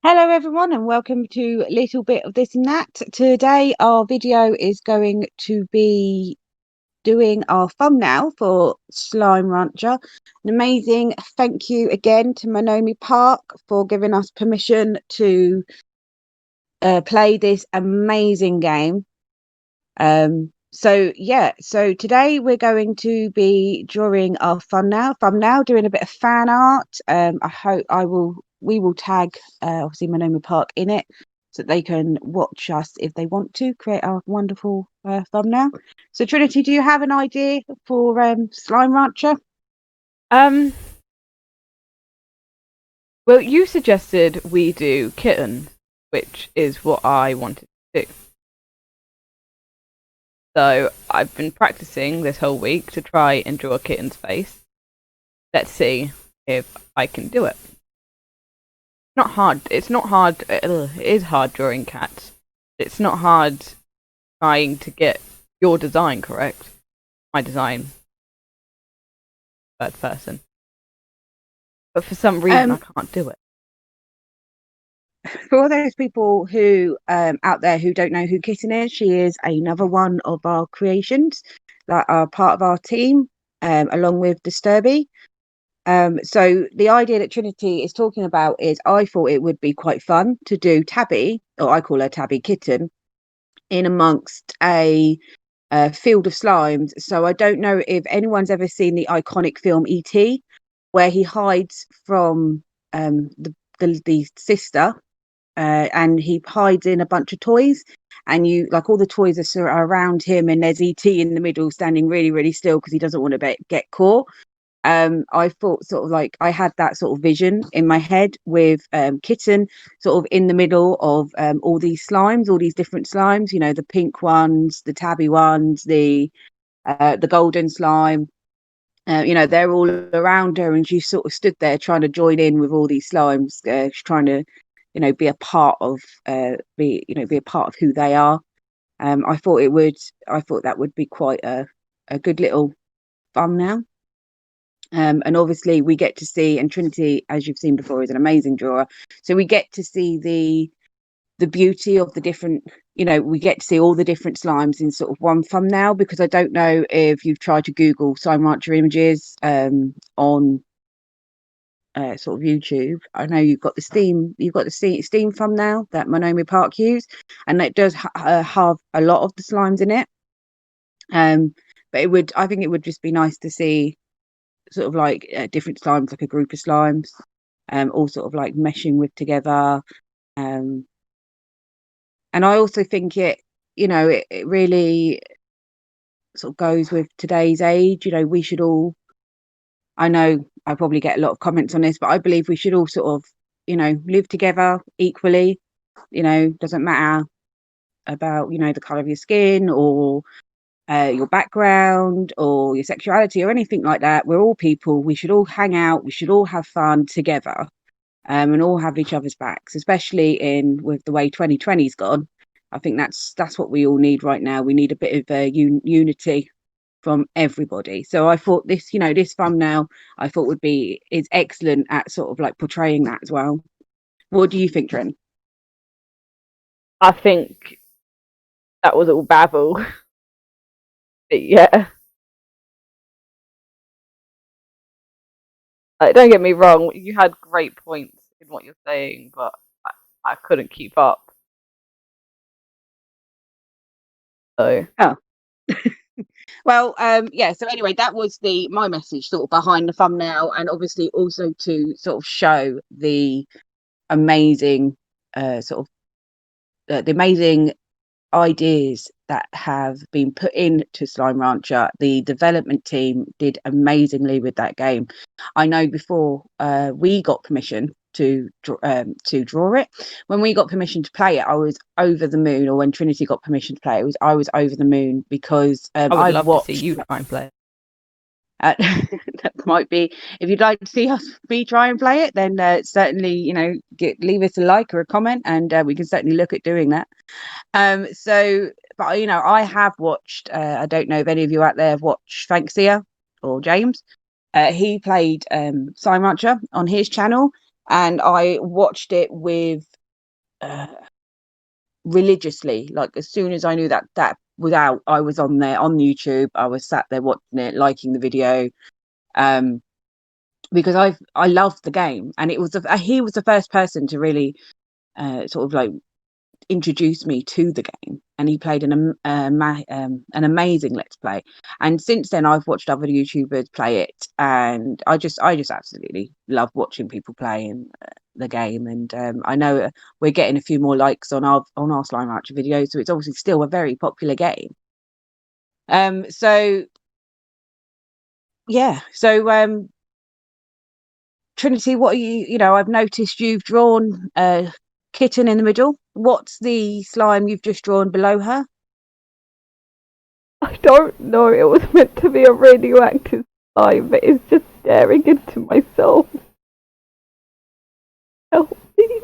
Hello everyone and welcome to a little bit of this and that. Today our video is going to be doing our thumbnail for Slime Rancher. An amazing thank you again to Monomi Park for giving us permission to play this amazing game. So today we're going to be drawing our thumbnail, doing a bit of fan art. We will tag obviously Monomi Park in it so that they can watch us if they want to create our wonderful thumbnail. So Trinity, do you have an idea for Slime Rancher? Well, you suggested we do Kitten, which is what I wanted to do. So I've been practicing this whole week to try and draw a kitten's face. Let's see if I can do it. Not hard. It's not hard. It is hard drawing cats. It's not hard trying to get your design correct. My design, third person. But for some reason, I can't do it. For all those people who out there who don't know who Kitten is, she is another one of our creations that are part of our team, along with Disturby. So the idea that Trinity is talking about is I thought it would be quite fun to do Tabby, or I call her Tabby Kitten, in amongst a field of slimes. So I don't know if anyone's ever seen the iconic film E.T., where he hides from the sister. And he hides in a bunch of toys, and you like all the toys are around him, and there's ET in the middle standing really, really still because he doesn't want to get caught. I thought sort of like I had that sort of vision in my head with Kitten sort of in the middle of all these slimes, all these different slimes, you know, the pink ones, the tabby ones, the golden slime. You know, they're all around her, and she sort of stood there trying to join in with all these slimes, trying to, you know, be a part of be a part of who they are. I thought that would be quite a good little thumbnail. And obviously we get to see, and Trinity, as you've seen before, is an amazing drawer, so we get to see the beauty of the different, you know, we get to see all the different slimes in sort of one thumbnail, because I don't know if you've tried to Google Slime Rancher images on sort of YouTube. I know you've got the Steam thumbnail that Monomi Park use, and it does have a lot of the slimes in it. But I think it would just be nice to see sort of like different slimes, like a group of slimes, all sort of like meshing with together. And I also think it really sort of goes with today's age. You know, we should all, I know I probably get a lot of comments on this, but I believe we should all sort of, you know, live together equally. You know, doesn't matter about, you know, the colour of your skin or your background or your sexuality or anything like that. We're all people. We should all hang out. We should all have fun together, and all have each other's backs, especially with the way 2020's gone. I think that's what we all need right now. We need a bit of unity from everybody. So I thought this, you know, this thumbnail I thought is excellent at sort of like portraying that as well. What do you think, Trin? I think that was all babble. Yeah. Don't get me wrong, you had great points in what you're saying, but I couldn't keep up. So. Oh. Well, yeah, so anyway, that was my message sort of behind the thumbnail, and obviously also to sort of show the amazing the amazing ideas that have been put into Slime Rancher. The development team did amazingly with that game. I know before we got permission to draw it, when we got permission to play it, I was over the moon. Or when Trinity got permission to play it, I was over the moon, because I would love to see you try and play it. That might be, if you'd like to see me try and play it, then certainly, you know, leave us a like or a comment, and we can certainly look at doing that. But you know, I have watched, I don't know if any of you out there have watched Fanksia or James. He played Slime Rancher on his channel, and I watched it with religiously. Like as soon as I knew that was out, I was on there on YouTube. I was sat there watching it, liking the video, because I loved the game, and it was he was the first person to really sort of like introduce me to the game, and he played an amazing let's play. And since then I've watched other YouTubers play it, and I just absolutely love watching people playing the game. And I know we're getting a few more likes on our Slime Rancher videos, so it's obviously still a very popular game. So yeah, so Trinity, what are you know, I've noticed you've drawn Kitten in the middle. What's the slime you've just drawn below her? I don't know. It was meant to be a radioactive slime, but it's just staring into myself. Help me.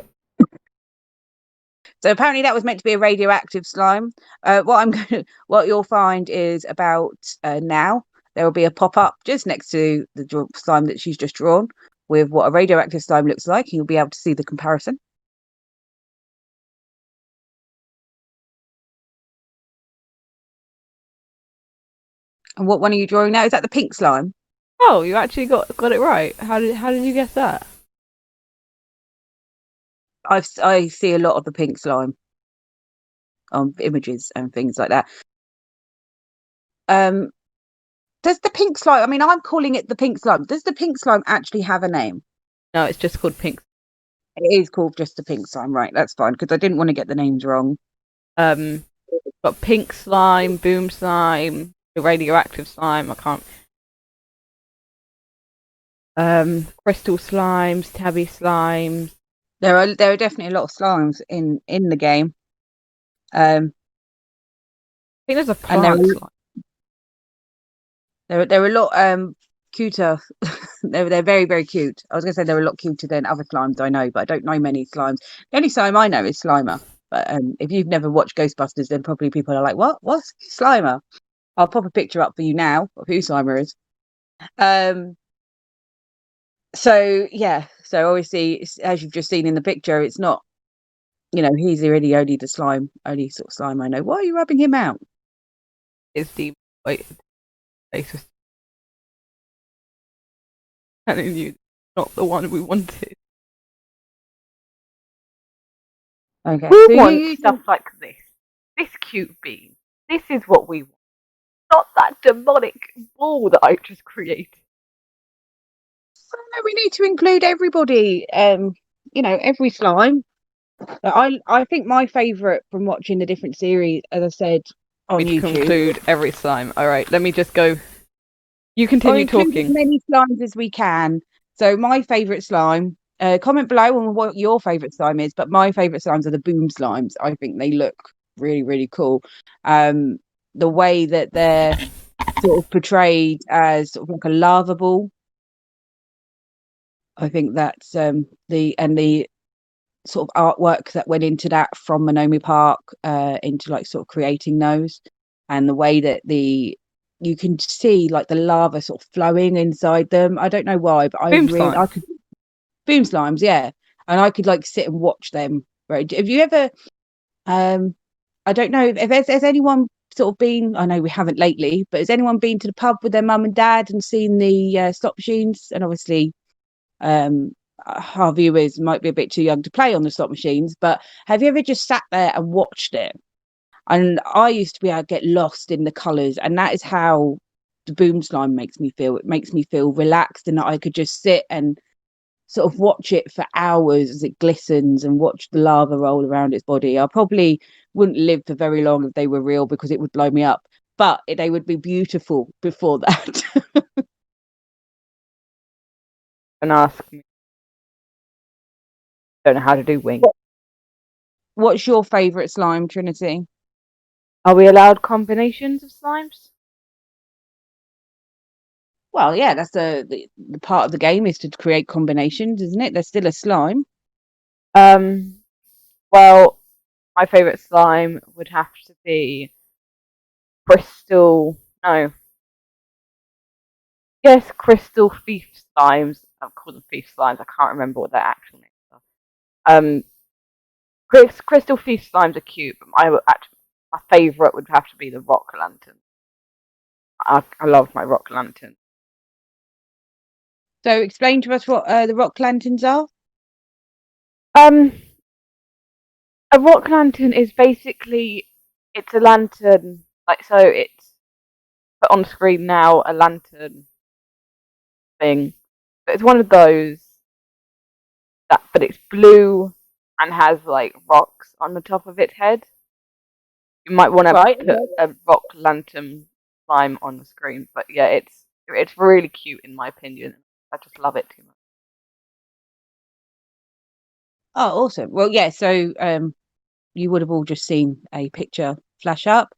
So apparently that was meant to be a radioactive slime. What you'll find is about now there will be a pop up just next to the slime that she's just drawn with what a radioactive slime looks like. You'll be able to see the comparison. And what one are you drawing now? Is that the pink slime? Oh, you actually got it right. How did you guess that? I see a lot of the pink slime on images and things like that. Does the pink slime? I mean, I'm calling it the pink slime. Does the pink slime actually have a name? No, it's just called pink. It is called just the pink slime, right? That's fine, because I didn't want to get the names wrong. Got pink slime, boom slime, the radioactive slime. I can't. Crystal slimes, tabby slimes. There are definitely a lot of slimes in the game. I think there's a And plant slime. they're a lot cuter. they're very, very cute. I was gonna say they're a lot cuter than other slimes I know, but I don't know many slimes. The only slime I know is Slimer. But if you've never watched Ghostbusters, then probably people are like, what's Slimer? I'll pop a picture up for you now of who Slimer is. So yeah, so obviously, as you've just seen in the picture, it's not, you know, he's really only the slime, only sort of slime I know. Why are you rubbing him out? It's the basis. Telling you, not the one we wanted. Okay, We so want stuff like this. This cute bean. This is what we want. Not that demonic ball that I just created. we need to include everybody. You know, every slime. I think my favourite from watching the different series, as I said on To YouTube, conclude every slime. All right, let me just go. You continue talking. as many slimes as we can. So my favourite slime. Comment below on what your favourite slime is, but my favourite slimes are the boom slimes. I think they look really, really cool. The way that they're sort of portrayed as sort of like a lava ball. I think that's the sort of artwork that went into that from Monomi Park into like sort of creating those, and the way that you can see like the lava sort of flowing inside them. I don't know why, but I could boom slimes, yeah, and I could like sit and watch them. Right? Have you ever? I don't know if has anyone sort of been. I know we haven't lately, but has anyone been to the pub with their mum and dad and seen the slot machines? And obviously, our viewers might be a bit too young to play on the slot machines, but have you ever just sat there and watched it? And I used to be able to get lost in the colours, and that is how the boom slime makes me feel. It makes me feel relaxed, and that I could just sit and sort of watch it for hours as it glistens and watch the lava roll around its body. I probably wouldn't live for very long if they were real, because it would blow me up, but they would be beautiful before that. And ask me. Don't know how to do wings. What's your favourite slime, Trinity? Are we allowed combinations of slimes? Well, yeah, that's the part of the game is to create combinations, isn't it? There's still a slime. Well, my favourite slime would have to be crystal. No. Yes, crystal thief slimes I'll call them thief slimes. I can't remember what their actual names are. Crystal thief slimes are cute, but my favourite would have to be the rock lantern. I love my rock lantern. So explain to us what the rock lanterns are. A rock lantern is basically, it's a lantern, like, so it's put on screen now, a lantern thing. But it's one of those but it's blue and has like rocks on the top of its head. You might want to put a rock lantern slime on the screen, but yeah, it's really cute in my opinion. I just love it too much. Oh, awesome. Well, yeah, so you would have all just seen a picture flash up.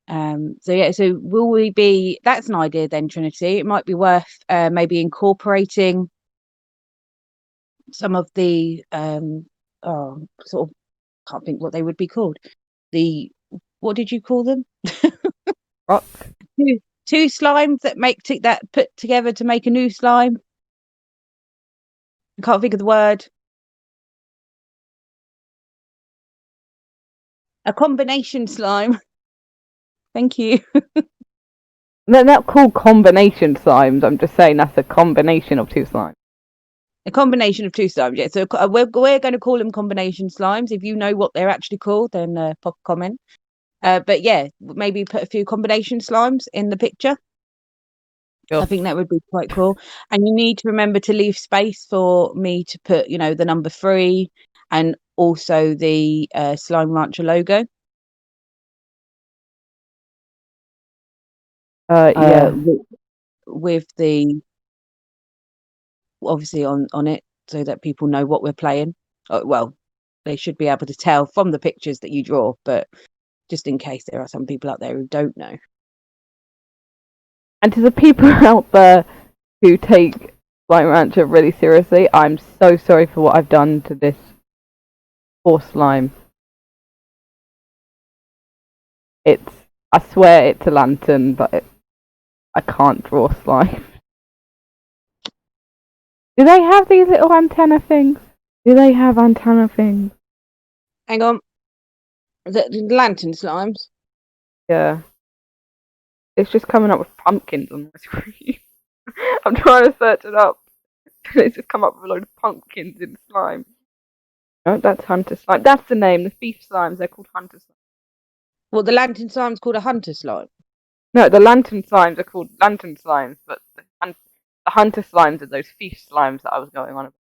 So yeah, so will we be, that's an idea then, Trinity. It might be worth maybe incorporating some of the sort of, can't think what they would be called. What did you call them? Rock. Two slimes that put together to make a new slime. I can't think of the word. A combination slime. Thank you. They're not called combination slimes. I'm just saying that's a combination of two slimes. A combination of two slimes, yeah. So we're going to call them combination slimes. If you know what they're actually called, then pop a comment. But yeah, maybe put a few combination slimes in the picture. Yes. I think that would be quite cool. And you need to remember to leave space for me to put, the number 3 and also the Slime Rancher logo. Yeah. With the, obviously on it, so that people know what we're playing. Well, they should be able to tell from the pictures that you draw, but just in case there are some people out there who don't know. And to the people out there who take Slime Rancher really seriously, I'm so sorry for what I've done to this poor slime. I swear it's a lantern, but I can't draw slime. Do they have these little antenna things? Do they have antenna things? Hang on. The lantern slimes? Yeah. It's just coming up with pumpkins on my screen. I'm trying to search it up. It's just come up with a load of pumpkins in slime. Oh, that's hunter slime. That's the name. The thief slimes, they're called hunter slimes. Well, the lantern slime's called a hunter slime. No, the lantern slimes are called lantern slimes, but the hunter slimes are those thief slimes that I was going on about.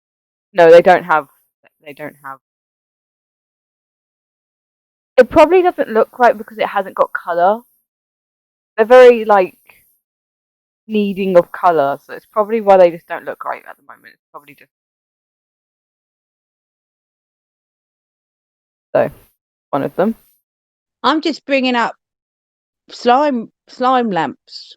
No, they don't have. It probably doesn't look right because it hasn't got colour. They're very, needing of colour, so it's probably why they just don't look right at the moment. It's probably just... So, one of them. I'm just bringing up slime lamps.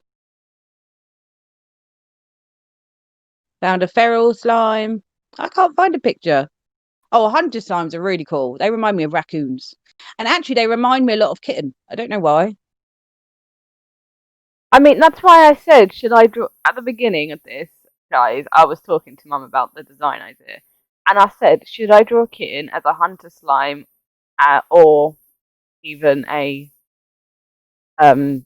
Found a feral slime. I can't find a picture. Oh, hunter slimes are really cool. They remind me of raccoons. And actually, they remind me a lot of Kitten. I don't know why. I mean, that's why I said, should I draw... At the beginning of this, guys, I was talking to Mum about the design idea. And I said, should I draw Kitten as a hunter slime or even a... her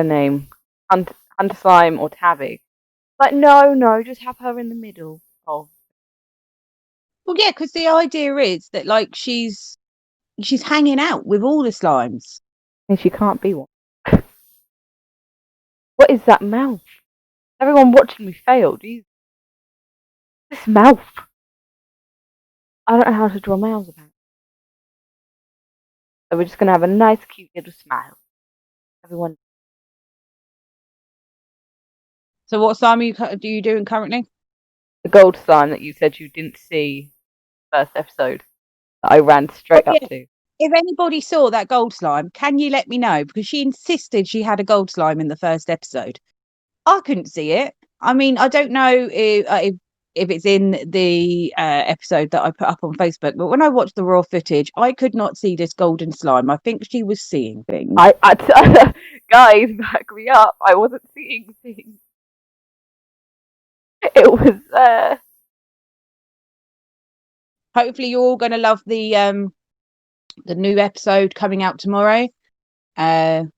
name? Hunter slime or Tabby? But no, just have her in the middle. Oh. Well, yeah, because the idea is that, she's hanging out with all the slimes. And she can't be one. What is that mouth? Everyone watching me fail. Jeez. This mouth. I don't know how to draw mouths about. So we're just going to have a nice, cute little smile. Everyone. So what slime are you doing currently? The gold slime that you said you didn't see first episode. That I ran straight up to. If anybody saw that gold slime, can you let me know? Because she insisted she had a gold slime in the first episode. I couldn't see it. I mean, I don't know if if it's in the episode that I put up on Facebook, but when I watched the raw footage, I could not see this golden slime. I think she was seeing things. Guys, back me up. I wasn't seeing things. It was Hopefully you're all going to love the new episode coming out tomorrow. No,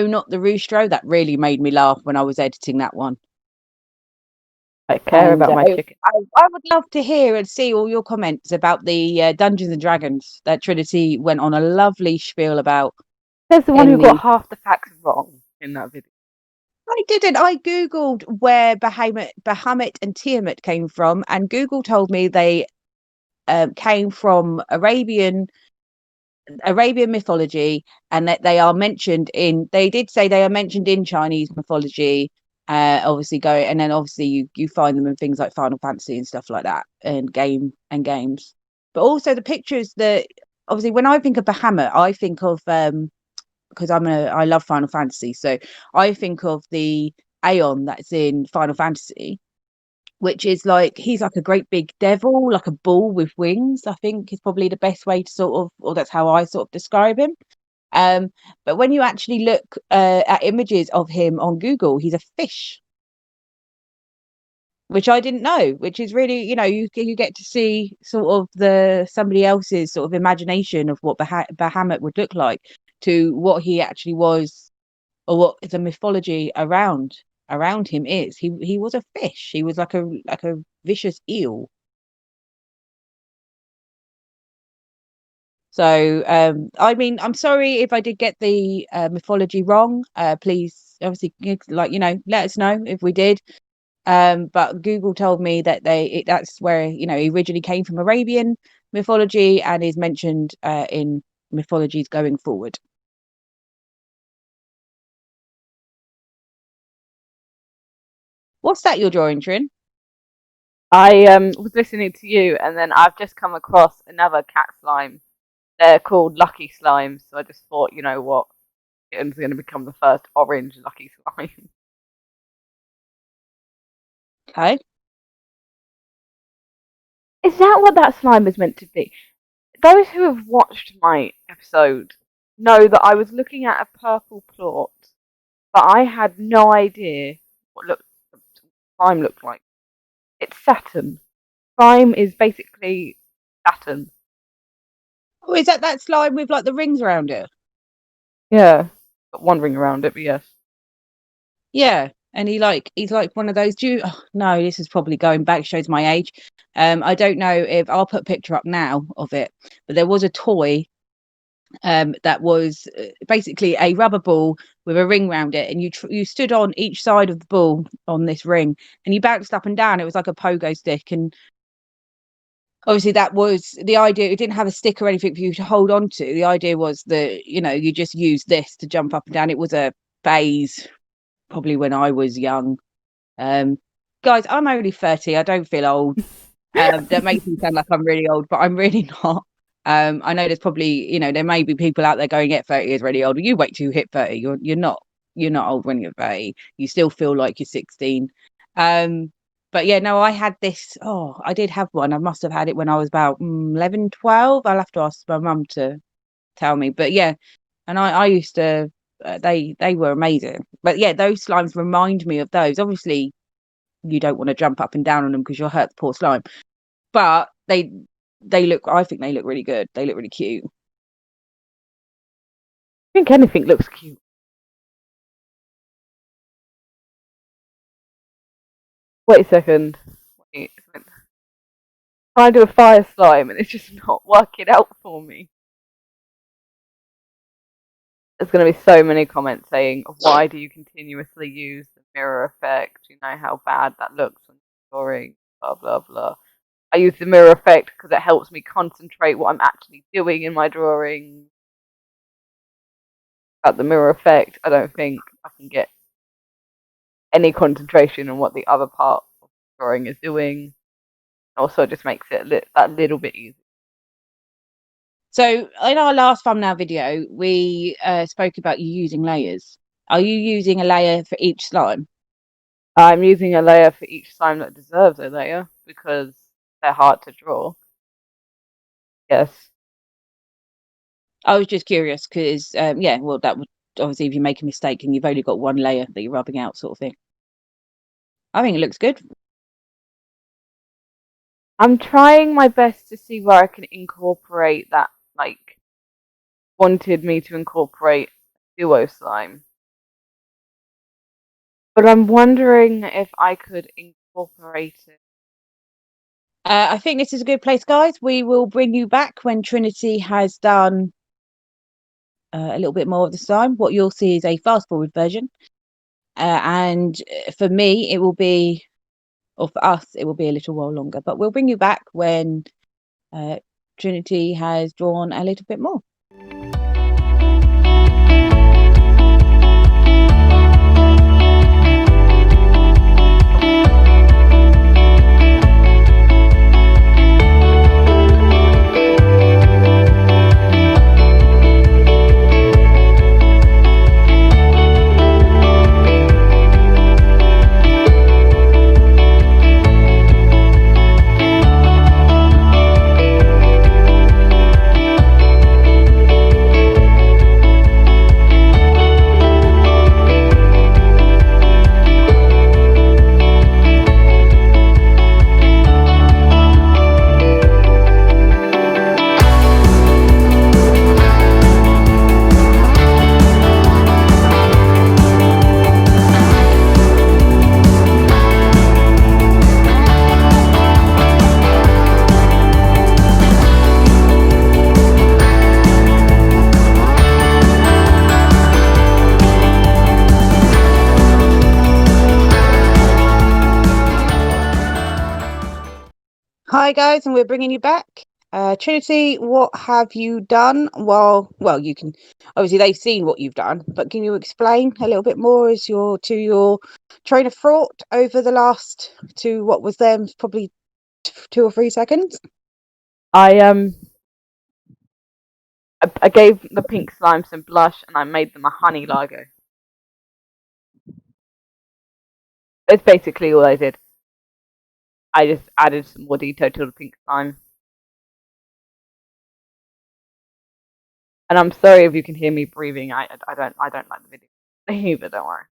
not the Roostro. That really made me laugh when I was editing that one. I care about my chicken. I would love to hear and see all your comments about the Dungeons and Dragons that Trinity went on a lovely spiel about. There's the one who got half the facts wrong in that video. I didn't. I googled where Bahamut and Tiamat came from, and Google told me they came from Arabian mythology, and that they are mentioned in. They did say they are mentioned in Chinese mythology. Obviously, and then obviously you find them in things like Final Fantasy and stuff like that, and games. But also the pictures that obviously when I think of Bahamut, I think of because I love Final Fantasy, so I think of the Aeon that's in Final Fantasy, which is like he's like a great big devil, like a bull with wings. I think is probably the best way to sort of, or that's how I sort of describe him. But when you actually look at images of him on Google, he's a fish, which I didn't know. Which is really, you get to see sort of somebody else's sort of imagination of what Bahamut would look like to what he actually was, or what the mythology around him is. He was a fish. He was like a vicious eel. So I mean, I'm sorry if I did get the mythology wrong. Please, obviously, let us know if we did. But Google told me that that's where he originally came from, Arabian mythology, and is mentioned in mythologies going forward. What's that you're drawing, Trin? I was listening to you, and then I've just come across another cat slime. They're called Lucky Slimes, so I just thought, you know what, Kitten's going to become the first orange Lucky Slime. Okay. Is that what that slime is meant to be? Those who have watched my episode know that I was looking at a purple plot, but I had no idea what slime looked like. It's Saturn. Slime is basically Saturn. Oh, is that slime with like the rings around it? Yeah, got one ring around it, but yes. Yeah, and he's like one of those. No, this is probably going back. Shows my age. I don't know if I'll put a picture up now of it, but there was a toy that was basically a rubber ball with a ring around it, and you stood on each side of the ball on this ring, and you bounced up and down. It was like a pogo stick, and obviously that was the idea. It didn't have a stick or anything for you to hold on to. The idea was that you just use this to jump up and down. It was a phase probably when I was young. Guys, I'm only 30. I don't feel old. That makes me sound like I'm really old, but I'm really not. I know there's probably, there may be people out there going, "Yeah, 30 is really old." You wait till you hit 30. You're not old when you're 30. You still feel like you're 16. But yeah, no, I had this. Oh, I did have one. I must have had it when I was about 11, 12. I'll have to ask my mum to tell me. But yeah, and I used to. They were amazing. But yeah, those slimes remind me of those. Obviously, you don't want to jump up and down on them because you'll hurt the poor slime. But they look. I think they look really good. They look really cute. I think anything looks cute. Wait a second. Trying to do a fire slime and it's just not working out for me. There's going to be so many comments saying, "Why do you continuously use the mirror effect? You know how bad that looks when you're drawing, blah, blah, blah." I use the mirror effect because it helps me concentrate what I'm actually doing in my drawing. At the mirror effect, I don't think I can get any concentration on what the other part of the drawing is doing. Also, it just makes it that little bit easier. So in our last thumbnail video, we spoke about you using layers. Are you using a layer for each slime? I'm using a layer for each slime that deserves a layer. because they're hard to draw. Yes. I was just curious because, yeah, well, that would obviously, if you make a mistake and you've only got one layer that you're rubbing out, sort of thing. I think it looks good. I'm trying my best to see where I can incorporate that, like, wanted me to incorporate duo slime. But I'm wondering if I could incorporate it. I think this is a good place, guys. We will bring you back when Trinity has done a little bit more of the slime. What you'll see is a fast forward version. And for me, it will be, or for us, it will be a little while longer. But we'll bring you back when Trinity has drawn a little bit more. Hi guys, and we're bringing you back. Trinity, what have you done? Well, you can obviously they've seen what you've done, but can you explain a little bit more as your train of thought over the last what was them probably 2 or 3 seconds? I gave the pink slime some blush and I made them a honey logo. That's basically all I did. I just added some more detail to the pink slime. And I'm sorry if you can hear me breathing. I don't like the video either, don't worry.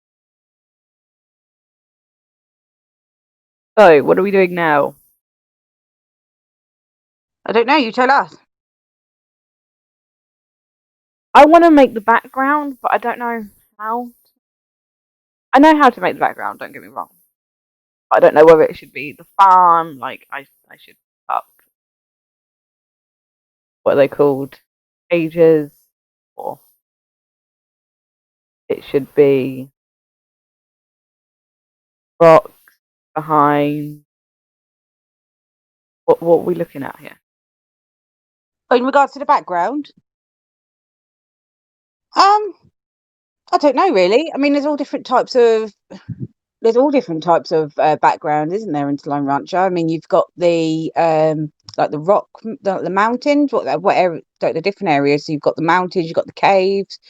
So, what are we doing now? I don't know, you tell us. I want to make the background, but I don't know how. I know how to make the background, don't get me wrong. But I don't know whether it should be the farm, like I should up, what are they called? Pages, or it should be rocks behind. What are we looking at here? In regards to the background, I don't know really. I mean, there's all different types of background, isn't there, in Slime Rancher? I mean, you've got the like the rock, the mountains, whatever, like the different areas. So you've got the mountains, you've got the caves.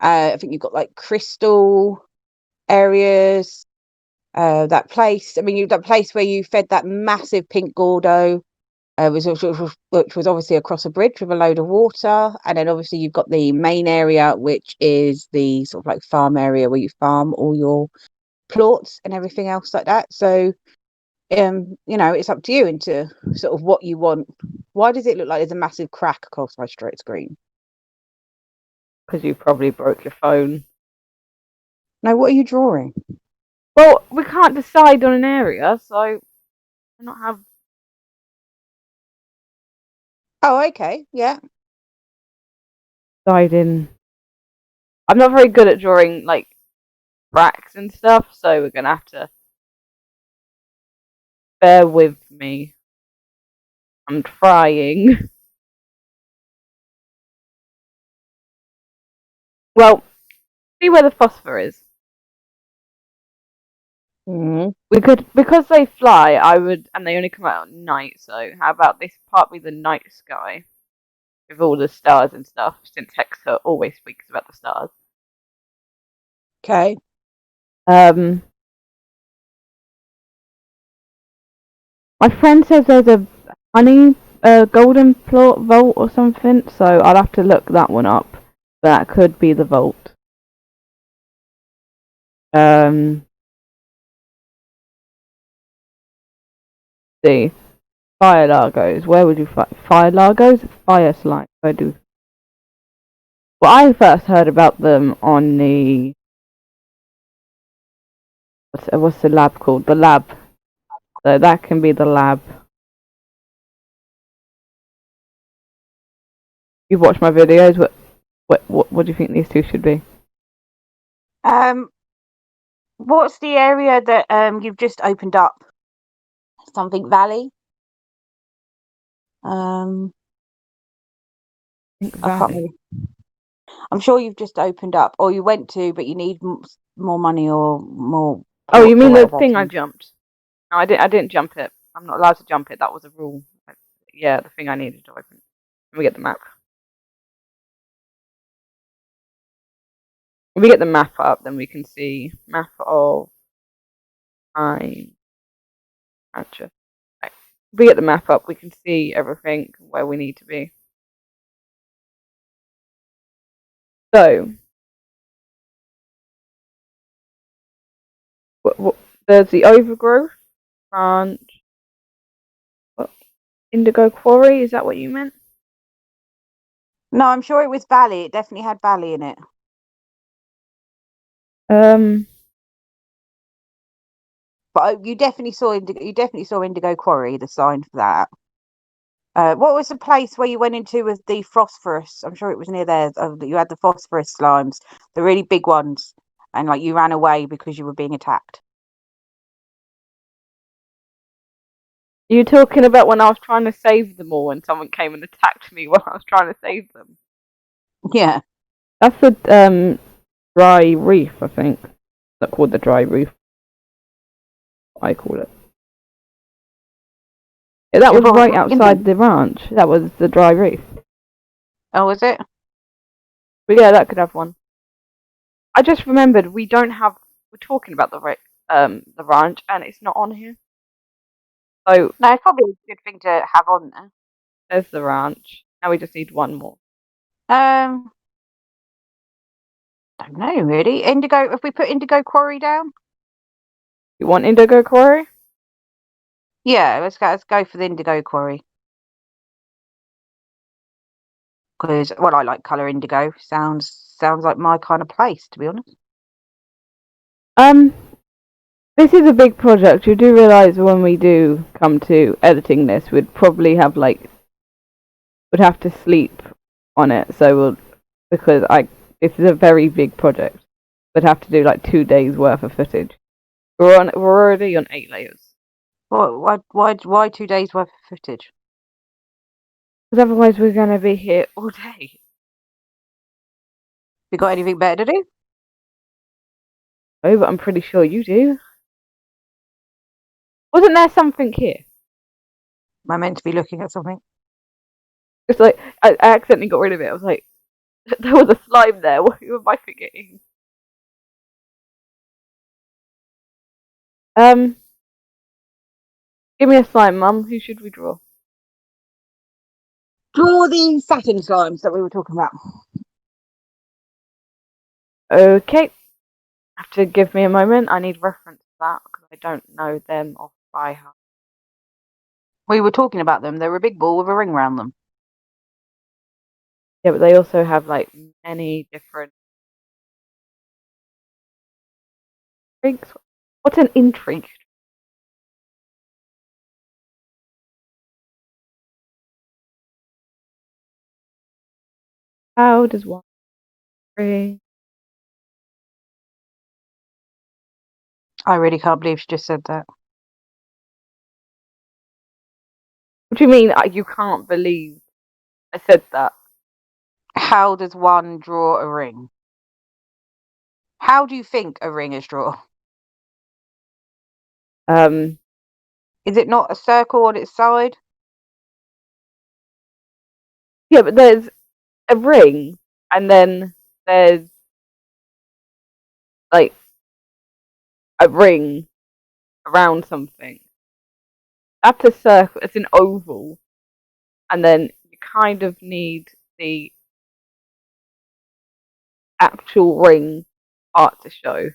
I think you've got like crystal areas. That place. I mean, that place where you fed that massive pink Gordo, which was obviously across a bridge with a load of water, and then obviously you've got the main area, which is the sort of like farm area where you farm all your plots and everything else like that. So it's up to you into sort of what you want. Why does it look like there's a massive crack across my straight screen? Because you probably broke your phone. No, what are you drawing? Well, we can't decide on an area, so I not have. Oh, okay, yeah. Deciding. I'm not very good at drawing like cracks and stuff, so we're gonna have to bear with me. I'm trying. Well, see where the phosphor is. Mm-hmm. We could, because they fly. I would, and they only come out at night. So how about this part be the night sky with all the stars and stuff? Since Hexer always speaks about the stars. Okay. My friend says there's a golden vault or something, so I'll have to look that one up. That could be the vault. See. Fire Largos. Where would you find Fire Largos? Fire slime. I do. Well, I first heard about them on the what's the lab called? The lab. So that can be the lab. You've watched my videos. What do you think these two should be? What's the area that you've just opened up? Something Valley. I can't remember. I'm sure you've just opened up, or you went to, but you need more money or more. Oh, you mean the thing I jumped? No, I didn't jump it. I'm not allowed to jump it. That was a rule. Yeah, the thing I needed to open. Let me get the map. When we get the map up, then we can see map of If we get the map up, we can see everything where we need to be. So, there's the overgrowth branch. Indigo Quarry, is that what you meant? No, I'm sure it was Valley. It definitely had Valley in it. But you definitely saw Indigo Quarry, the sign for that. What was the place where you went into with the phosphorus? I'm sure it was near there. You had the phosphorus slimes, the really big ones, and like you ran away because you were being attacked. You talking about when I was trying to save them all and someone came and attacked me while I was trying to save them? Yeah. That's the dry reef, I think. That's called the dry reef. I call it. Yeah, that was right outside the ranch. That was the dry reef. Oh, was it? But yeah, that could have one. I just remembered we don't have. We're talking about the ranch, and it's not on here. So no, it's probably a good thing to have on there. There's the ranch. Now we just need one more. Don't know really. Indigo. If we put Indigo Quarry down. You want Indigo Quarry? Yeah, let's go for the Indigo Quarry. Because I like colour indigo. Sounds like my kind of place, to be honest. This is a big project. You do realise when we do come to editing this, we'd probably have would have to sleep on it. So because this is a very big project, we'd have to do 2 days worth of footage. We're already on 8 layers. Why 2 days worth of footage? Because otherwise we're going to be here all day. You got anything better to do? Oh, but I'm pretty sure you do. Wasn't there something here? Am I meant to be looking at something? It's I accidentally got rid of it. I was like, there was a slime there. What am I forgetting? Give me a slime, Mum. Who should we draw? Draw the satin slimes that we were talking about. Okay. Have to give me a moment. I need reference to that because I don't know them off by heart. We were talking about them. They're a big ball with a ring around them. Yeah, but they also have many different intrigues. What's an intrigue? How does one ring? I really can't believe she just said that. What do you mean you can't believe I said that? How does one draw a ring? How do you think a ring is drawn? Is it not a circle on its side? Yeah, but there's a ring and then there's a ring around something. That's a circle. It's an oval, and then you kind of need the actual ring part to show.